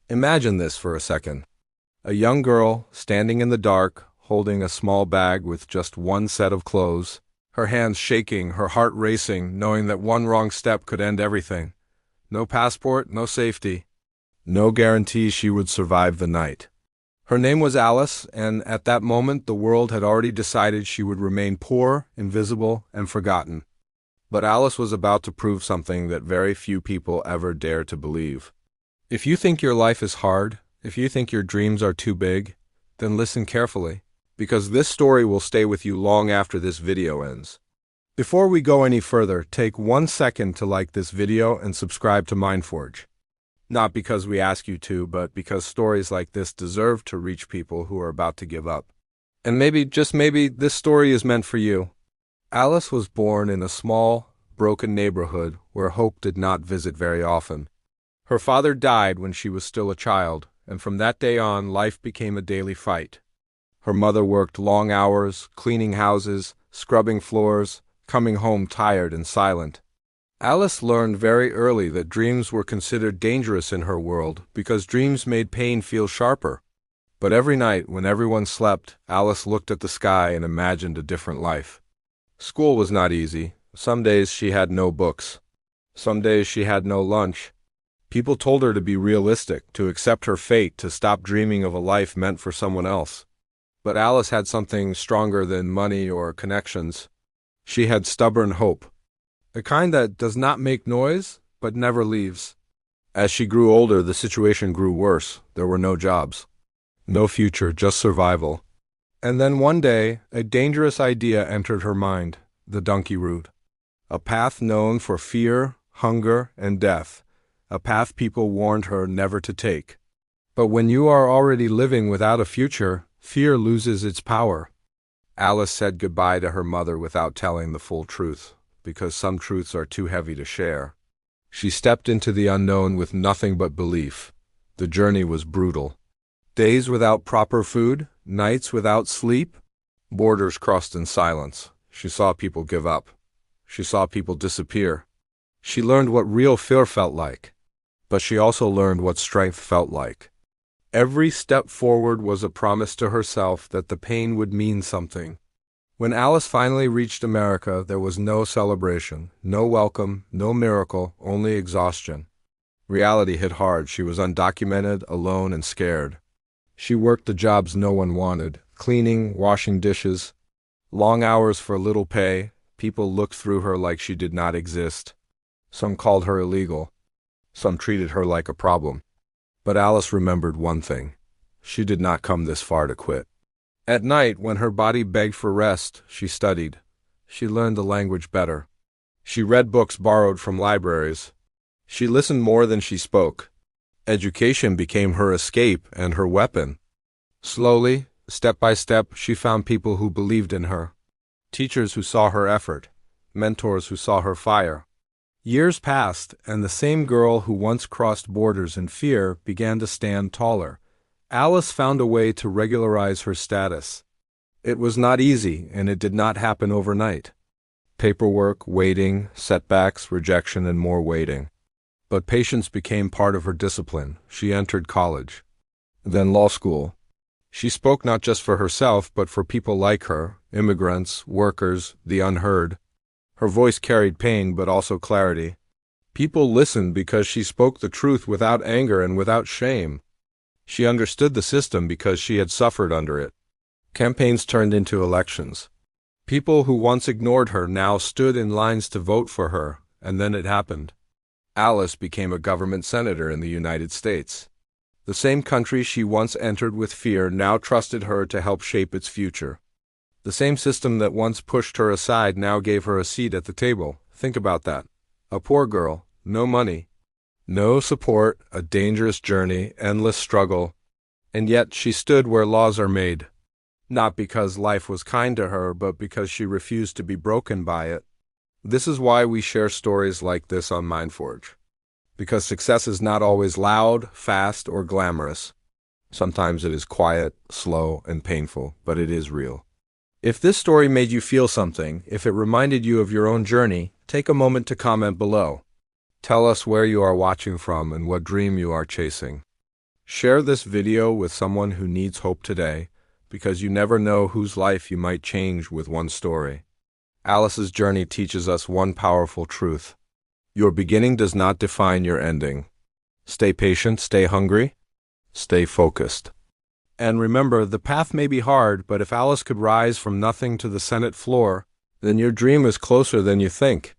Imagine this for a second. A young girl, standing in the dark, holding a small bag with just one set of clothes, her hands shaking, her heart racing, knowing that one wrong step could end everything. No passport, no safety, no guarantee she would survive the night. Her name was Alice, and at that moment the world had already decided she would remain poor, invisible, and forgotten. But Alice was about to prove something that very few people ever dare to believe. If you think your life is hard, if you think your dreams are too big, then listen carefully, because this story will stay with you long after this video ends. Before we go any further, take 1 second to like this video and subscribe to Mindforge. Not because we ask you to, but because stories like this deserve to reach people who are about to give up. And maybe, just maybe, this story is meant for you. Alice was born in a small, broken neighborhood where hope did not visit very often. Her father died when she was still a child, and from that day on, life became a daily fight. Her mother worked long hours, cleaning houses, scrubbing floors, coming home tired and silent. Alice learned very early that dreams were considered dangerous in her world because dreams made pain feel sharper. But every night, when everyone slept, Alice looked at the sky and imagined a different life. School was not easy. Some days she had no books. Some days she had no lunch. People told her to be realistic, to accept her fate, to stop dreaming of a life meant for someone else. But Alice had something stronger than money or connections. She had stubborn hope. The kind that does not make noise, but never leaves. As she grew older, the situation grew worse. There were no jobs. No future, just survival. And then one day, a dangerous idea entered her mind, the donkey route. A path known for fear, hunger, and death. A path people warned her never to take. But when you are already living without a future, fear loses its power. Alice said goodbye to her mother without telling the full truth, because some truths are too heavy to share. She stepped into the unknown with nothing but belief. The journey was brutal. Days without proper food, nights without sleep, borders crossed in silence. She saw people give up. She saw people disappear. She learned what real fear felt like. But she also learned what strength felt like. Every step forward was a promise to herself that the pain would mean something. When Alice finally reached America, there was no celebration, no welcome, no miracle, only exhaustion. Reality hit hard. She was undocumented, alone, and scared. She worked the jobs no one wanted, cleaning, washing dishes. Long hours for little pay. People looked through her like she did not exist. Some called her illegal. Some treated her like a problem. But Alice remembered one thing. She did not come this far to quit. At night, when her body begged for rest, she studied. She learned the language better. She read books borrowed from libraries. She listened more than she spoke. Education became her escape and her weapon. Slowly, step by step, she found people who believed in her. Teachers who saw her effort. Mentors who saw her fire. Years passed, and the same girl who once crossed borders in fear began to stand taller. Alice found a way to regularize her status. It was not easy, and it did not happen overnight. Paperwork, waiting, setbacks, rejection, and more waiting. But patience became part of her discipline. She entered college. Then law school. She spoke not just for herself, but for people like her, immigrants, workers, the unheard. Her voice carried pain, but also clarity. People listened because she spoke the truth without anger and without shame. She understood the system because she had suffered under it. Campaigns turned into elections. People who once ignored her now stood in lines to vote for her, and then it happened. Alice became a government senator in the United States. The same country she once entered with fear now trusted her to help shape its future. The same system that once pushed her aside now gave her a seat at the table. Think about that. A poor girl, no money, no support, a dangerous journey, endless struggle. And yet she stood where laws are made. Not because life was kind to her, but because she refused to be broken by it. This is why we share stories like this on Mindforge. Because success is not always loud, fast, or glamorous. Sometimes it is quiet, slow, and painful, but it is real. If this story made you feel something, if it reminded you of your own journey, take a moment to comment below. Tell us where you are watching from and what dream you are chasing. Share this video with someone who needs hope today, because you never know whose life you might change with one story. Alice's journey teaches us one powerful truth. Your beginning does not define your ending. Stay patient, stay hungry, stay focused. And remember, the path may be hard, but if Alice could rise from nothing to the Senate floor, then your dream is closer than you think.